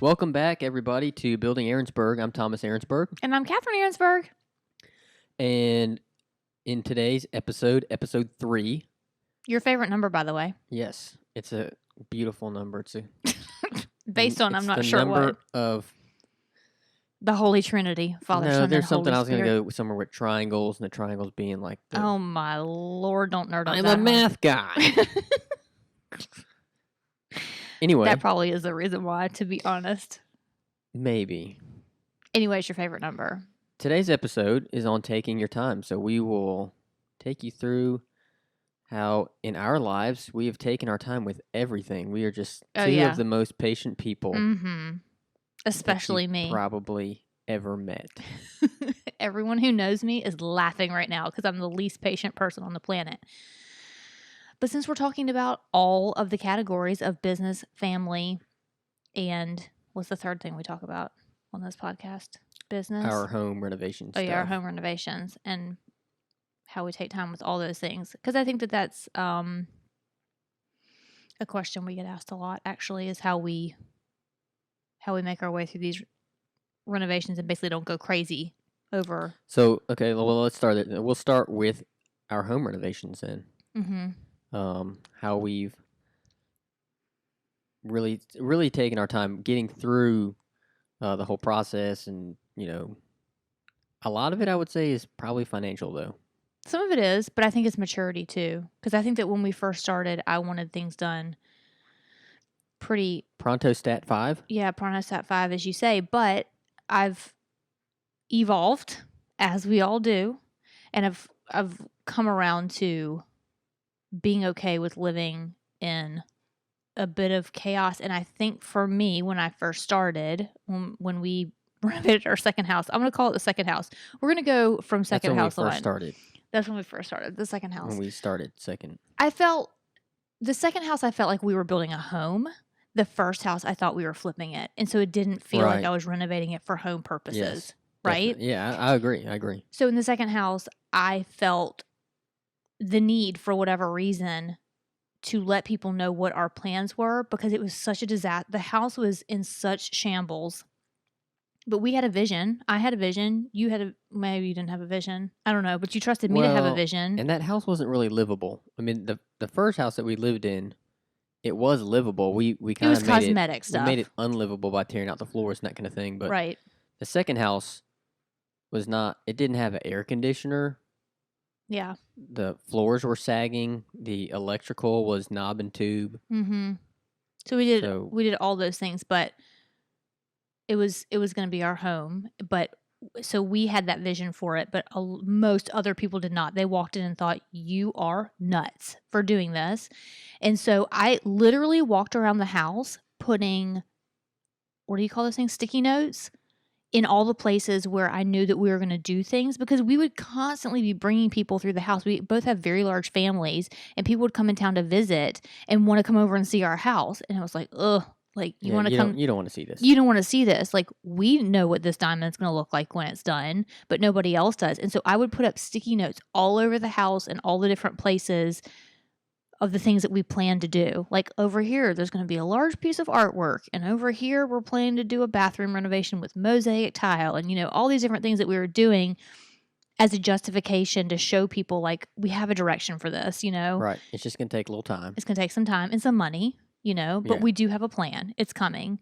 Welcome back, everybody, to Building Aaronsburg. I'm Thomas Aaronsburg, And I'm Catherine Aaronsburg. and in today's episode 3, Your favorite number, by the way. yes, it's a beautiful number. It's Based on, I'm not sure the number what. of. The Holy Trinity, Father, No, Son, there's and something Holy I was going Spirit. to go somewhere with triangles, and the triangles being like the. Oh, my Lord, don't nerd on I'm that. a math guy. Anyway, That probably is the reason why, to be honest. maybe. Anyway, it's your favorite number. Today's episode is on taking your time, so we will take you through how in our lives we have taken our time with everything. We are just two of the most patient people Mm-hmm. Especially that you've me. probably ever met. Everyone who knows me is laughing right now because I'm the least patient person on the planet. But since we're talking about all of the categories of business, family, and what's the third thing we talk about on this podcast? Business. Our home renovations. Oh, yeah, our home renovations and how we take time with all those things. Because I think that that's a question we get asked a lot, actually, is how we make our way through these renovations and basically don't go crazy over. So, okay, well, let's start it. We'll start with our home renovations then. Mm-hmm. How we've really taken our time getting through the whole process, and a lot of it I would say is probably financial though. Some of it is, but I think it's maturity too. Because I think that when we first started, I wanted things done pretty Pronto Stat 5. Yeah, Pronto Stat 5, as you say. But I've evolved, as we all do, and I've come around to being okay with living in a bit of chaos. And I think for me, when I first started, when we renovated our second house, I'm going to call it the second house. We're going to go from second house That's when we first started. That's when we first started, the second house. When we started second. The second house, I felt like we were building a home. The first house, I thought we were flipping it. And so it didn't feel like I was renovating it for home purposes. Yes, right? Definitely. Yeah, I agree. So in the second house, I felt the need, for whatever reason, to let people know what our plans were because it was such a disaster. The house was in such shambles. But we had a vision. I had a vision. Maybe you didn't have a vision. I don't know, but you trusted me to have a vision. And that house wasn't really livable. I mean, the first house that we lived in, it was livable. We kind of made cosmetic stuff. We made it unlivable by tearing out the floors and that kind of thing. But right. The second house was not. It didn't have an air conditioner. Yeah. The floors were sagging. The electrical was knob and tube. Mm-hmm. So we did all those things, but it was going to be our home. But so we had that vision for it, but most other people did not. They walked in and thought, you are nuts for doing this. And so I literally walked around the house putting, what do you call those things? Sticky notes in all the places where I knew that we were going to do things, because we would constantly be bringing people through the house. We both have very large families, and people would come in town to visit and want to come over and see our house. And I was like, ugh. Like, you want to come? You don't want to see this. You don't want to see this. Like, we know what this diamond's going to look like when it's done, but nobody else does. And so I would put up sticky notes all over the house and all the different places of the things that we plan to do. Like, over here, there's going to be a large piece of artwork. And over here, we're planning to do a bathroom renovation with mosaic tile. And, all these different things that we were doing as a justification to show people, like, we have a direction for this, Right. It's just going to take a little time. It's going to take some time and some money. But we do have a plan. It's coming.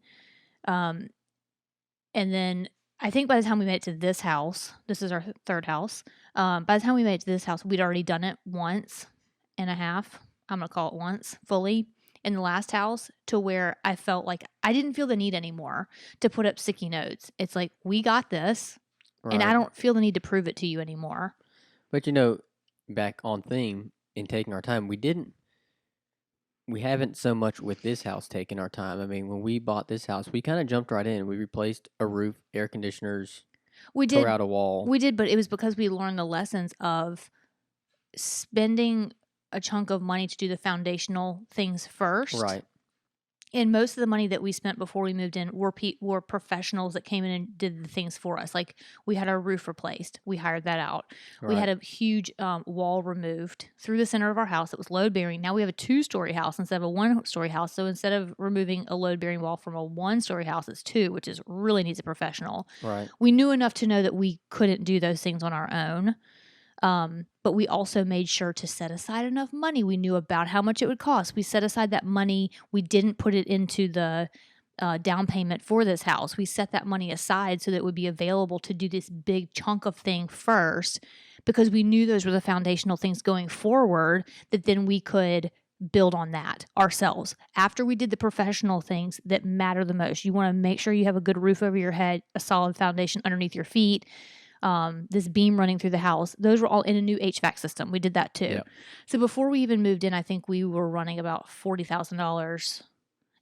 And then I think by the time we made it to this house, this is our third house. By the time we made it to this house, we'd already done it once and a half. I'm going to call it once fully in the last house, to where I felt like I didn't feel the need anymore to put up sticky notes. It's like, we got this, and I don't feel the need to prove it to you anymore. But back on theme in taking our time, we haven't so much with this house taking our time. I mean, when we bought this house, we kind of jumped right in. We replaced a roof, air conditioners. We did. Tore out a wall. We did, but it was because we learned the lessons of spending a chunk of money to do the foundational things first. Right. And most of the money that we spent before we moved in were professionals that came in and did the things for us. Like, we had our roof replaced. We hired that out. We had Right. a huge wall removed through the center of our house that was load bearing. Now we have a 2-story house instead of a 1-story house. So instead of removing a load bearing wall from a 1-story house, it's 2, which is really needs a professional. Right. We knew enough to know that we couldn't do those things on our own. But we also made sure to set aside enough money. We knew about how much it would cost. We set aside that money. We didn't put it into the down payment for this house. We set that money aside so that it would be available to do this big chunk of thing first, because we knew those were the foundational things going forward, that then we could build on that ourselves. After we did the professional things that matter the most, you want to make sure you have a good roof over your head, a solid foundation underneath your feet, this beam running through the house. Those were all in a new HVAC system. We did that too. Yeah. So before we even moved in, I think we were running about $40,000.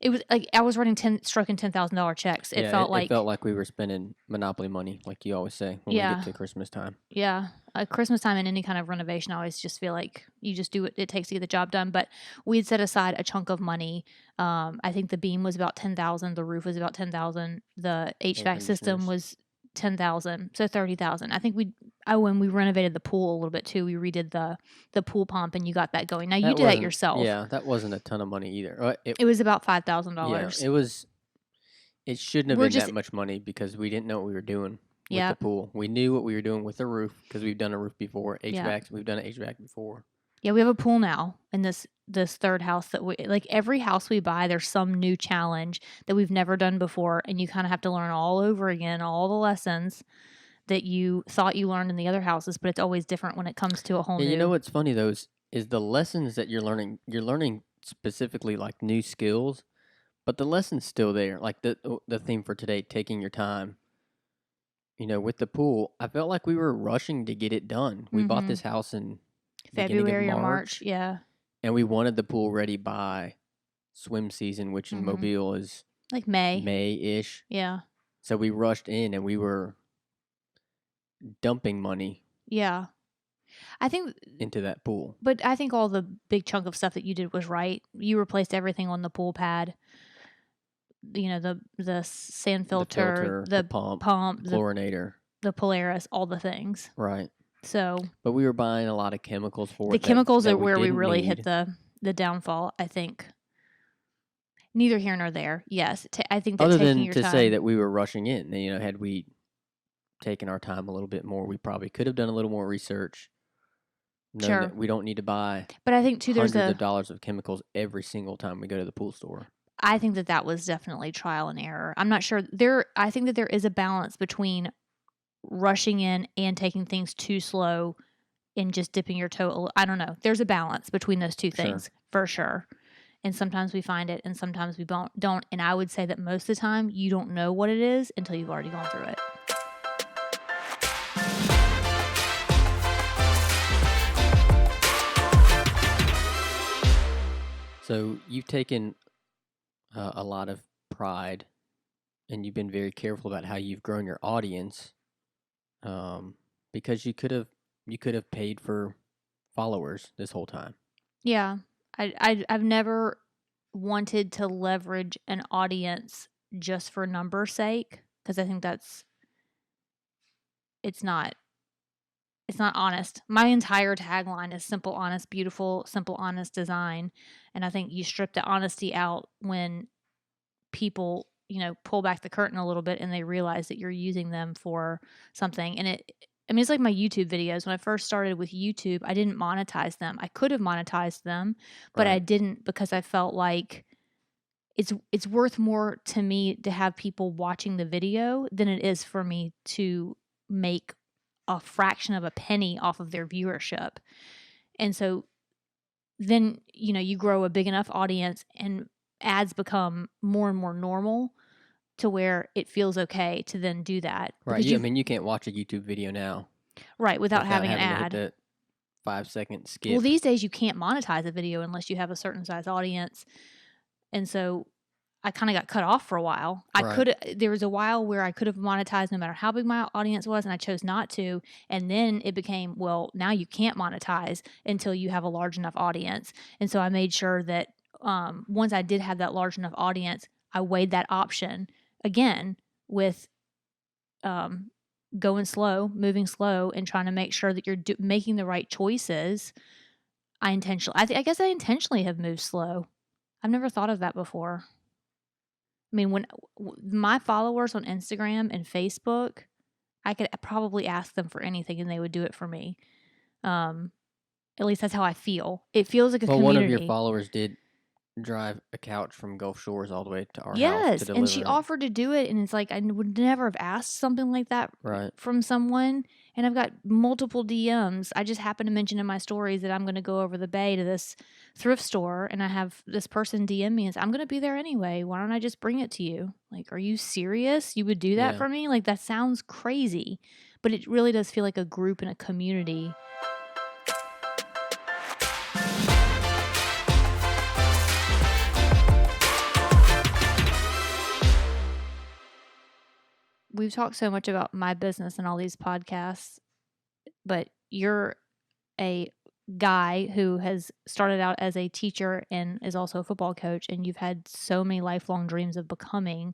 It was like I was running stroking $10,000 checks. It felt like we were spending Monopoly money, like you always say when we get to Christmas time. Yeah. Christmas time and any kind of renovation, I always just feel like you just do what it takes to get the job done. But we had set aside a chunk of money. I think the beam was about $10,000. The roof was about $10,000. The HVAC system was $10,000, so $30,000. I think when we renovated the pool a little bit too, we redid the pool pump and you got that going. Now you did that yourself. Yeah, that wasn't a ton of money either. It was about $5,000. Yeah, it shouldn't have been that much money because we didn't know what we were doing with the pool. We knew what we were doing with the roof because we've done a roof before. HVAC, we've done an HVAC before. Yeah, we have a pool now in this third house that we like. Every house we buy, there's some new challenge that we've never done before, and you kind of have to learn all over again all the lessons that you thought you learned in the other houses, but it's always different when it comes to a whole new. You know what's funny though is the lessons that you're learning specifically like new skills, but the lesson's still there. Like the theme for today, taking your time. With the pool, I felt like we were rushing to get it done. We bought this house in February or March, yeah. And we wanted the pool ready by swim season, which in Mobile is like May-ish. Yeah. So we rushed in and we were dumping money. Yeah. I think into that pool. But I think all the big chunk of stuff that you did was right. You replaced everything on the pool pad. The sand filter, the pump, the chlorinator, the Polaris, all the things. Right. So, but we were buying a lot of chemicals for the chemicals are where we really hit the downfall, I think. Neither here nor there. Yes, I think that other than to say that we were rushing in, had we taken our time a little bit more, we probably could have done a little more research. Sure. That we don't need to buy. But I think too, there's hundreds of dollars of chemicals every single time we go to the pool store. I think that was definitely trial and error. I'm not sure I think that there is a balance between rushing in and taking things too slow and just dipping your toe. I don't know. There's a balance between those two things for sure. And sometimes we find it and sometimes we don't. And I would say that most of the time you don't know what it is until you've already gone through it. So you've taken a lot of pride and you've been very careful about how you've grown your audience, because you could have paid for followers this whole time. Yeah, I've never wanted to leverage an audience just for numbers' sake, because I think it's not honest. My entire tagline is simple, honest, beautiful, simple, honest design. And I think you strip the honesty out when people, pull back the curtain a little bit and they realize that you're using them for something. And it's like my YouTube videos. When I first started with YouTube, I didn't monetize them. I could have monetized them, but I didn't, because I felt like it's worth more to me to have people watching the video than it is for me to make a fraction of a penny off of their viewership. And so then, you grow a big enough audience and ads become more and more normal to where it feels okay to then do that. Right. You can't watch a YouTube video now. Right. Without having an ad. To hit that 5-second skip. Well, these days you can't monetize a video unless you have a certain size audience. And so I kind of got cut off for a while. There was a while where I could have monetized no matter how big my audience was, and I chose not to. And then it became, well, now you can't monetize until you have a large enough audience. And so I made sure that once I did have that large enough audience, I weighed that option again with going slow, moving slow, and trying to make sure that you're making the right choices. I guess I intentionally have moved slow. I've never thought of that before. I mean, when my followers on Instagram and Facebook, I could probably ask them for anything and they would do it for me. At least that's how I feel. It feels like a community. Well, one of your followers did drive a couch from Gulf Shores all the way to our house to Yes, deliver and she it. offered to do it, and it's like I would never have asked something like that Right. from someone. And I've got multiple DMs. I just happened to mention in my stories that I'm going to go over the bay to this thrift store, and I have this person DM me and say, "I'm going to be there anyway. Why don't I just bring it to you?" Like, are you serious? You would do that for me? Like, that sounds crazy, but it really does feel like a group and a community. We've talked so much about my business and all these podcasts, but you're a guy who has started out as a teacher and is also a football coach, and you've had so many lifelong dreams of becoming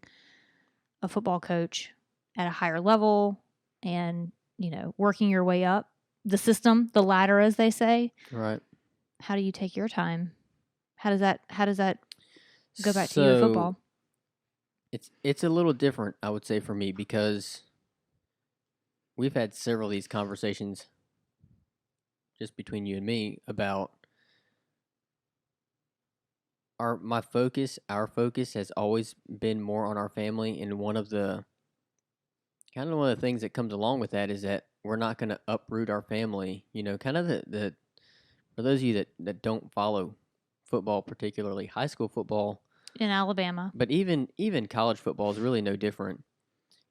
a football coach at a higher level and, working your way up the system, the ladder, as they say. Right. How do you take your time? How does that go back to you with football? It's a little different, I would say, for me, because we've had several of these conversations just between you and me about our focus has always been more on our family, and one of the things that comes along with that is that we're not going to uproot our family. Kind of the for those of you that don't follow football, particularly high school football in Alabama, but even college football is really no different.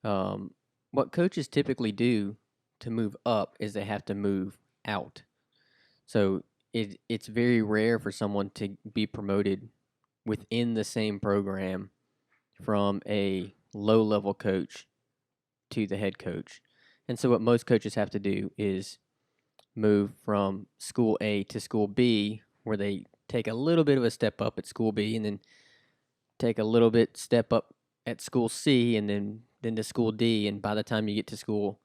What coaches typically do to move up is they have to move out. So it's very rare for someone to be promoted within the same program from a low-level coach to the head coach. And so what most coaches have to do is move from school A to school B, where they take a little bit of a step up at school B and then take a little bit step up at school C and then to school D. And by the time you get to school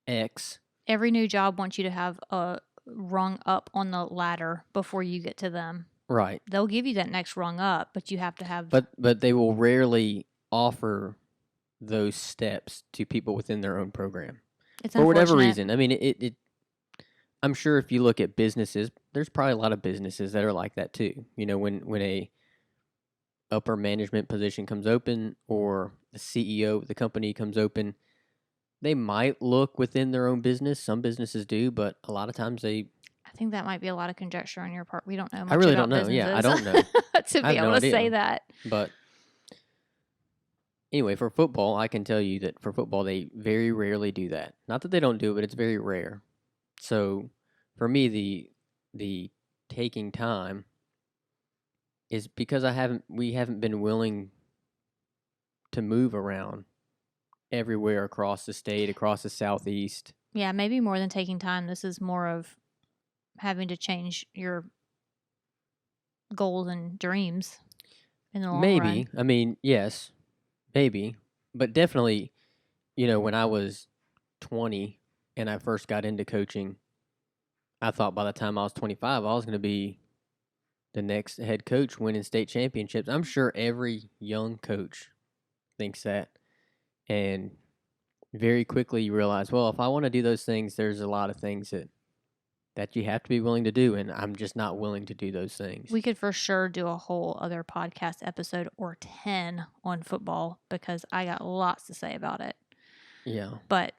X, every new job wants you to have a rung up on the ladder before you get to them. Right. They'll give you that next rung up, but you have to have. But they will rarely offer those steps to people within their own program. It's for whatever reason. I mean, it I'm sure if you look at businesses, there's probably a lot of businesses that are like that too. When a upper management position comes open or the CEO of the company comes open, they might look within their own business. Some businesses do, but a lot of times I think that might be a lot of conjecture on your part. We don't know much. I really about don't know. businesses. Yeah, I don't know to be able to say that. But anyway, for football, I can tell you that for football, they very rarely do that. Not that they don't do it, but it's very rare. So for me, the taking time is because we haven't been willing to move around everywhere across the state, across the Southeast. Yeah, maybe more than taking time. This is more of having to change your goals and dreams in the long run. Maybe. I mean, yes, maybe. But definitely, when I was 20 and I first got into coaching, I thought by the time I was 25, I was going to be the next head coach winning state championships. I'm sure every young coach thinks that. And very quickly you realize, well, if I want to do those things, there's a lot of things that you have to be willing to do, and I'm just not willing to do those things. We could for sure do a whole other podcast episode or 10 on football because I got lots to say about it. Yeah. But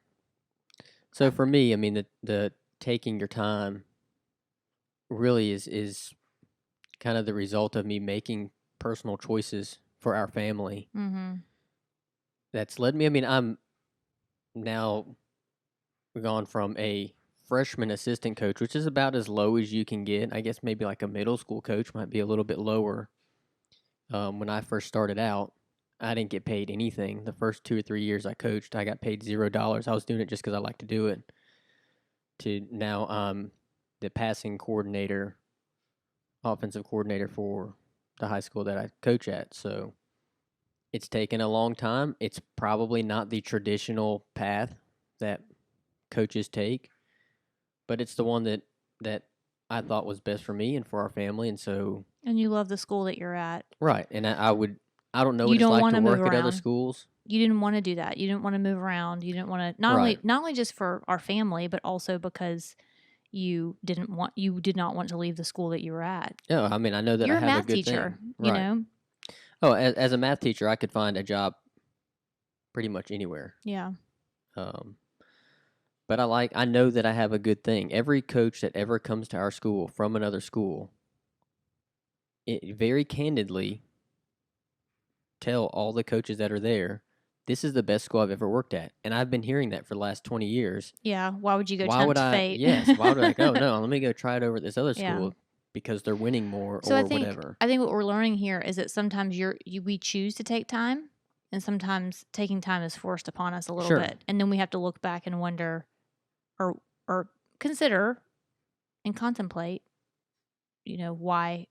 so for me, I mean, the taking your time really is kind of the result of me making personal choices for our family. Mm-hmm. That's led me. I mean, I'm now gone from a freshman assistant coach, which is about as low as you can get. I guess maybe like a middle school coach might be a little bit lower. When I first started out, I didn't get paid anything. The first 2 or 3 years I coached, I got paid $0. I was doing it just because I like to do it. To now I'm the passing coordinator, offensive coordinator for the high school that I coach at. So it's taken a long time. It's probably not the traditional path that coaches take, but it's the one that I thought was best for me and for our family. And so, And you love the school that you're at. right. And I don't know You what it's don't like want to to move work at other around. schools. You didn't want to do that. You didn't want to move around. You didn't want to Right. not only just for our family, but also because you did not want to leave the school that you were at. Yeah, I mean, I know that You're I a have a math good teacher, thing. you Right. know? Oh, as a math teacher, I could find a job pretty much anywhere. Yeah. But I know that I have a good thing. Every coach that ever comes to our school from another school, it very candidly tell all the coaches that are there, this is the best school I've ever worked at. And I've been hearing that for the last 20 years. Yeah. Why would you go Why would tempt I? fate? Yes. Why would I go? No, let me go try it over at this other Yeah. school because they're winning more So or whatever. I think what we're learning here is that sometimes we choose to take time, and sometimes taking time is forced upon us a little Sure. bit, and then we have to look back and wonder, or consider and contemplate, why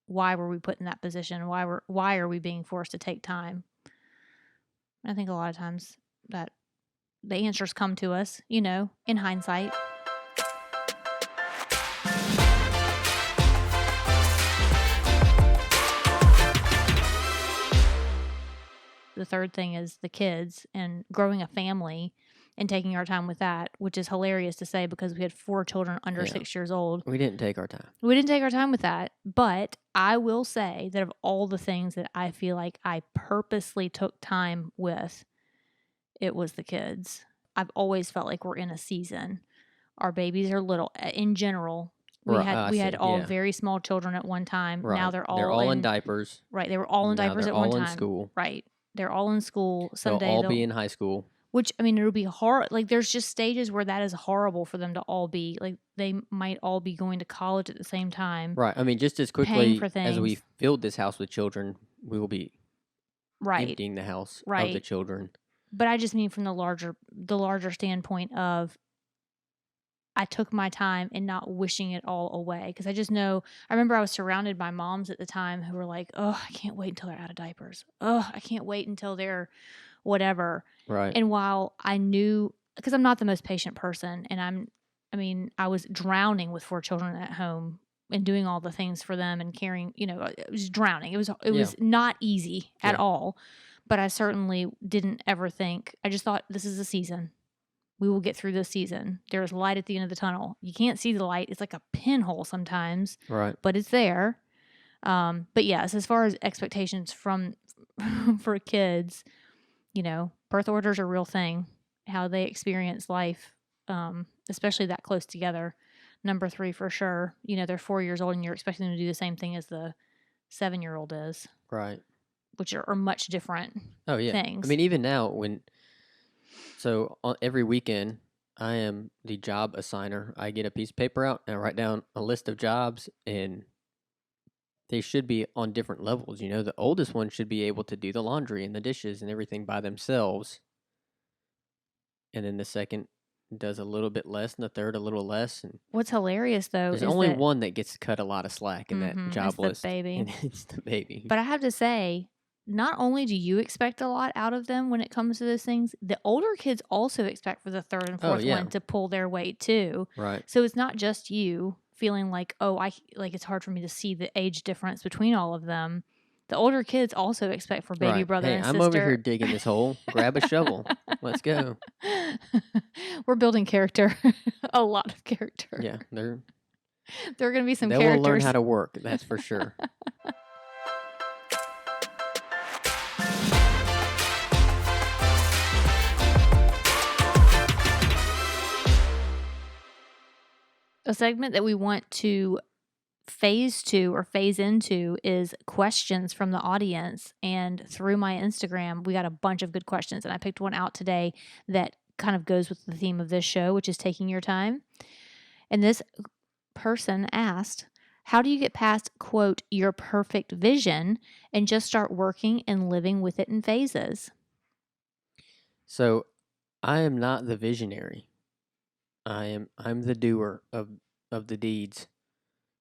were we put in that position? Why are we being forced to take time? I think a lot of times that the answers come to us, in hindsight. The third thing is the kids and growing a family and taking our time with that, which is hilarious to say because we had 4 children under 6 years old. We didn't take our time. We didn't take our time with that, but I will say that of all the things that I feel like I purposely took time with, it was the kids. I've always felt like we're in a season. Our babies are little. In general, we had all very small children at one time. Right. Now they're all in diapers. Right, they were all in Now diapers they're at one all time. in school. Right. They're all in school. Someday They'll all be in high school. Which, I mean, it'll be hard. Like, there's just stages where that is horrible for them to all be. Like, they might all be going to college at the same time. Right. I mean, just as quickly as we filled this house with children, we will be emptying the house of the children. But I just mean from the larger standpoint of I took my time and not wishing it all away. Because I just know, I remember I was surrounded by moms at the time who were like, oh, I can't wait until they're out of diapers. Oh, I can't wait until they're whatever. Right. And while I knew, because I'm not the most patient person, and I was drowning with 4 children at home and doing all the things for them and caring, it was drowning. It was not easy at all. But I certainly didn't ever think, I just thought, this is a season. We will get through this season. There's light at the end of the tunnel. You can't see the light. It's like a pinhole sometimes. Right. But it's there. But yes, as far as expectations for kids, birth orders are a real thing. How they experience life, especially that close together. Number 3 for sure. They're 4 years old and you're expecting them to do the same thing as the 7-year-old is. Right. Which are much different things. I mean, even now every weekend I am the job assigner. I get a piece of paper out and I write down a list of jobs, and they should be on different levels. The oldest one should be able to do the laundry and the dishes and everything by themselves. And then the second does a little bit less, and the third a little less. And what's hilarious though there's is only that one that gets cut a lot of slack in that job it's list. The baby. And it's the baby. But I have to say, not only do you expect a lot out of them when it comes to those things, the older kids also expect for the third and fourth one to pull their weight too. Right. So it's not just you feeling like, it's hard for me to see the age difference between all of them. The older kids also expect for baby brother and sister. I'm over here digging this hole. Grab a shovel. Let's go. We're building character. A lot of character. Yeah, there are going to be some characters. They will learn how to work, that's for sure. A segment that we want to phase into is questions from the audience. And through my Instagram, we got a bunch of good questions. And I picked one out today that kind of goes with the theme of this show, which is taking your time. And this person asked, how do you get past, quote, your perfect vision and just start working and living with it in phases? So I am not the visionary. I'm the doer of the deeds.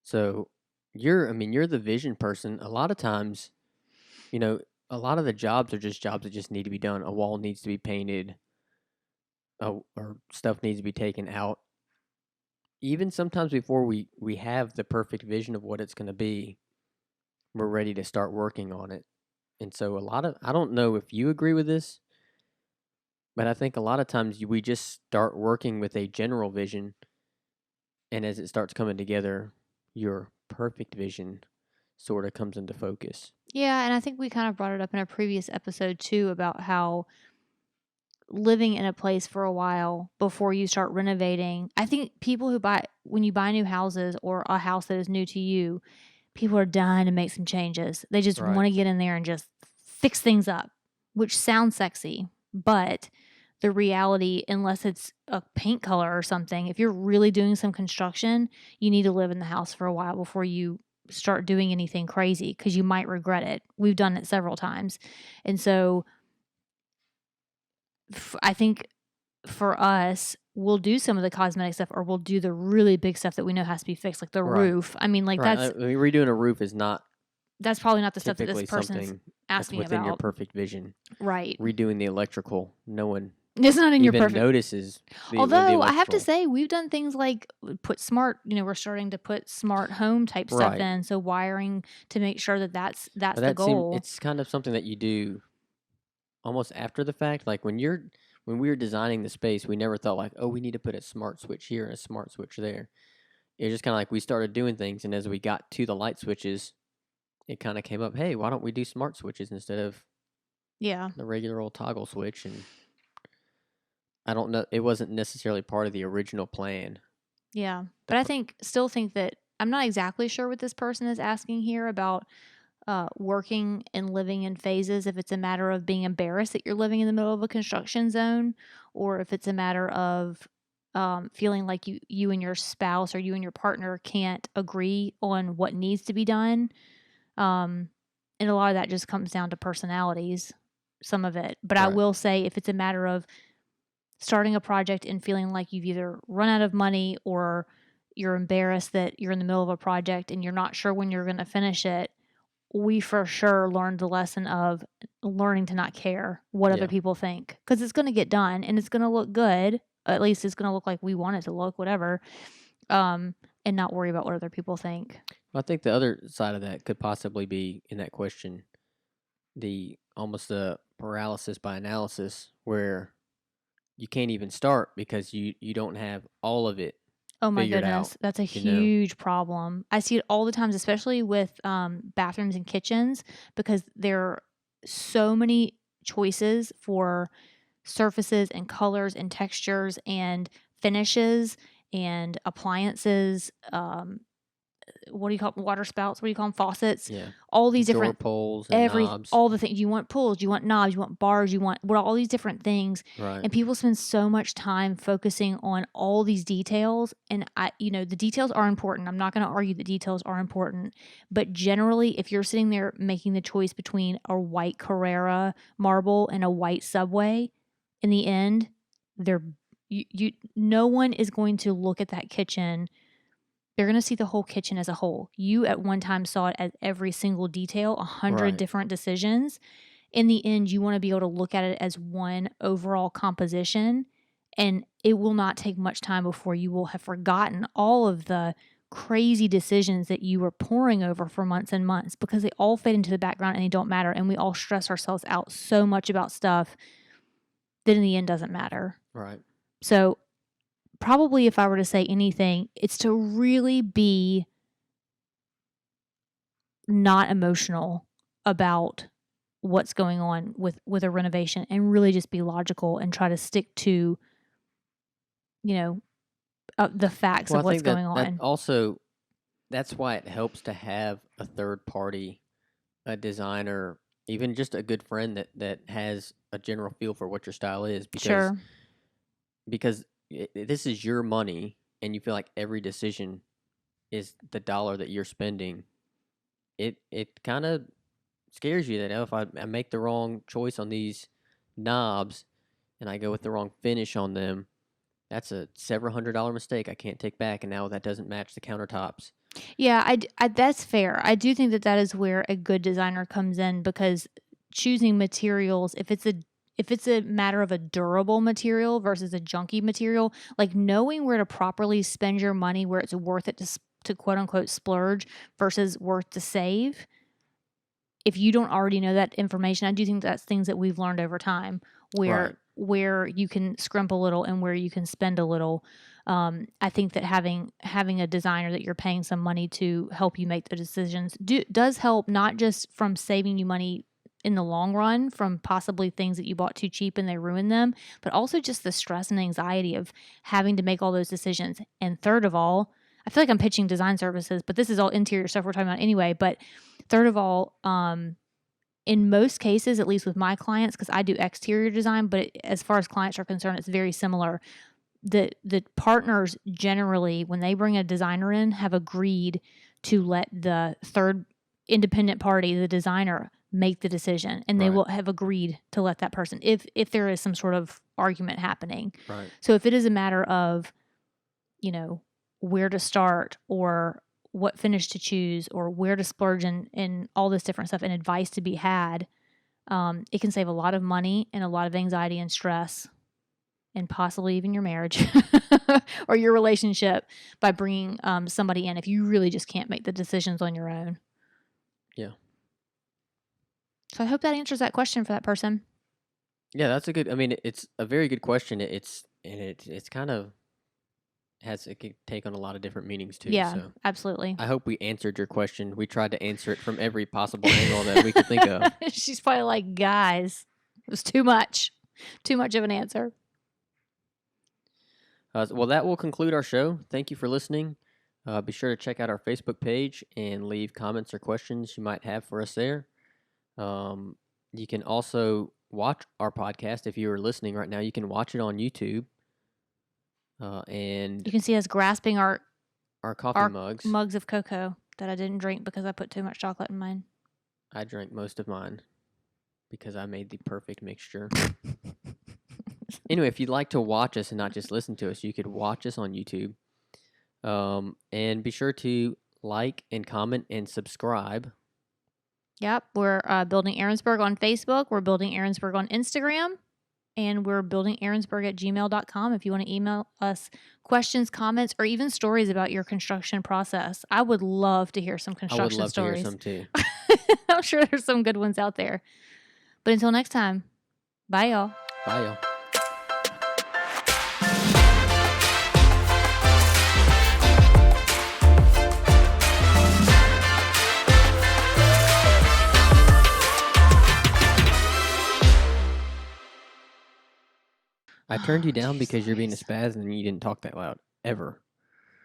So you're the vision person. A lot of times, you know, a lot of the jobs are just jobs that just need to be done. A wall needs to be painted, or stuff needs to be taken out. Even sometimes before we have the perfect vision of what it's going to be, we're ready to start working on it. And so I don't know if you agree with this, but I think a lot of times we just start working with a general vision, and as it starts coming together, your perfect vision sort of comes into focus. Yeah, and I think we kind of brought it up in a previous episode too about how living in a place for a while before you start renovating. I think people when you buy new houses or a house that is new to you, people are dying to make some changes. They just Right. want to get in there and just fix things up, which sounds sexy, but the reality, unless it's a paint color or something, if you're really doing some construction, you need to live in the house for a while before you start doing anything crazy because you might regret it. We've done it several times. And so I think for us, we'll do some of the cosmetic stuff or we'll do the really big stuff that we know has to be fixed, like the Right. roof. I mean, like Right. I mean, redoing a roof is not that's probably not the stuff that this typically person's something that's asking within your about. perfect vision. Right. Redoing the electrical, no one It's not in your even perfect. notices the Although I have to electrical. say, we've done things like put smart. We're starting to put smart home type stuff Right. in. So wiring to make sure that that's But the that seemed goal. it's kind of something that you do almost after the fact. Like when we were designing the space, we never thought like, oh, we need to put a smart switch here and a smart switch there. It was just kind of like we started doing things, and as we got to the light switches, it kind of came up, hey, why don't we do smart switches instead of Yeah. the regular old toggle switch? And I don't know, it wasn't necessarily part of the original plan. Yeah. But I still think that I'm not exactly sure what this person is asking here about working and living in phases, if it's a matter of being embarrassed that you're living in the middle of a construction zone, or if it's a matter of feeling like you and your spouse or you and your partner can't agree on what needs to be done. And a lot of that just comes down to personalities, some of it. But I Right. will say, if it's a matter of starting a project and feeling like you've either run out of money or you're embarrassed that you're in the middle of a project and you're not sure when you're going to finish it, we for sure learned the lesson of learning to not care what other Yeah. people think, because it's going to get done and it's going to look good. At least it's going to look like we want it to look, whatever. And not worry about what other people think. I think the other side of that could possibly be in that question, the almost the paralysis by analysis, where you can't even start because you don't have all of it Oh my figured goodness, out. that's a You know. huge problem. I see it all the times, especially with bathrooms and kitchens, because there are so many choices for surfaces and colors and textures and finishes and appliances. What do you call them? Water spouts? What do you call them? Faucets? Yeah. All these Door different poles and knobs. all the things. You want pulls, you want knobs, you want bars, you want all these different things. Right. And people spend so much time focusing on all these details. And the details are important. I'm not going to argue that details are important. But generally, if you're sitting there making the choice between a white Carrara marble and a white Subway, in the end, no one is going to look at that kitchen. They're going to see the whole kitchen as a whole. You at one time saw it as every single detail, 100 Right. different decisions. In the end, you want to be able to look at it as one overall composition, and it will not take much time before you will have forgotten all of the crazy decisions that you were poring over for months and months, because they all fade into the background and they don't matter, and we all stress ourselves out so much about stuff that in the end doesn't matter. Right. So probably if I were to say anything, it's to really be not emotional about what's going on with a renovation, and really just be logical and try to stick to the facts Well, of I what's think going that on. also that's why it helps to have a third party, a designer, even just a good friend that has a general feel for what your style is, because Sure. this is your money, and you feel like every decision is the dollar that you're spending. It kind of scares you that, oh, if I make the wrong choice on these knobs and I go with the wrong finish on them, that's a several $100 mistake I can't take back, and now that doesn't match the countertops. Yeah, that's fair. I do think that is where a good designer comes in, because choosing materials, if it's a matter of a durable material versus a junky material, like knowing where to properly spend your money, where it's worth it to quote unquote splurge versus worth to save. If you don't already know that information, I do think that's things that we've learned over time, where you can scrimp a little and where you can spend a little. I think that having a designer that you're paying some money to help you make the decisions does help, not just from saving you money in the long run from possibly things that you bought too cheap and they ruined them, but also just the stress and anxiety of having to make all those decisions. And third of all, I feel like I'm pitching design services, but this is all interior stuff we're talking about anyway. But third of all, in most cases, at least with my clients, because I do exterior design, but as far as clients are concerned, it's very similar. The partners generally, when they bring a designer in, have agreed to let the third independent party, the designer, make the decision, and they will have agreed to let that person if there is some sort of argument happening. Right. So if it is a matter of, where to start or what finish to choose or where to splurge and all this different stuff and advice to be had, it can save a lot of money and a lot of anxiety and stress and possibly even your marriage or your relationship by bringing somebody in if you really just can't make the decisions on your own. Yeah. So I hope that answers that question for that person. Yeah, that's it's a very good question. It's kind of it could take on a lot of different meanings too. Yeah, so absolutely. I hope we answered your question. We tried to answer it from every possible angle that we could think of. She's probably like, guys, it was too much of an answer. Well, that will conclude our show. Thank you for listening. Be sure to check out our Facebook page and leave comments or questions you might have for us there. You can also watch our podcast. If you are listening right now, you can watch it on YouTube. And you can see us grasping our coffee mugs of cocoa that I didn't drink because I put too much chocolate in mine. I drank most of mine because I made the perfect mixture. Anyway, if you'd like to watch us and not just listen to us, you could watch us on YouTube. And be sure to like and comment and subscribe. Yep, we're Building Aaronsburg on Facebook. We're Building Aaronsburg on Instagram. And we're buildingaaronsburg@gmail.com if you want to email us questions, comments, or even stories about your construction process. I would love to hear some construction stories. I would love to hear some too. I'm sure there's some good ones out there. But until next time, bye y'all. Bye y'all. I turned you down because you're being a spaz and you didn't talk that loud, ever.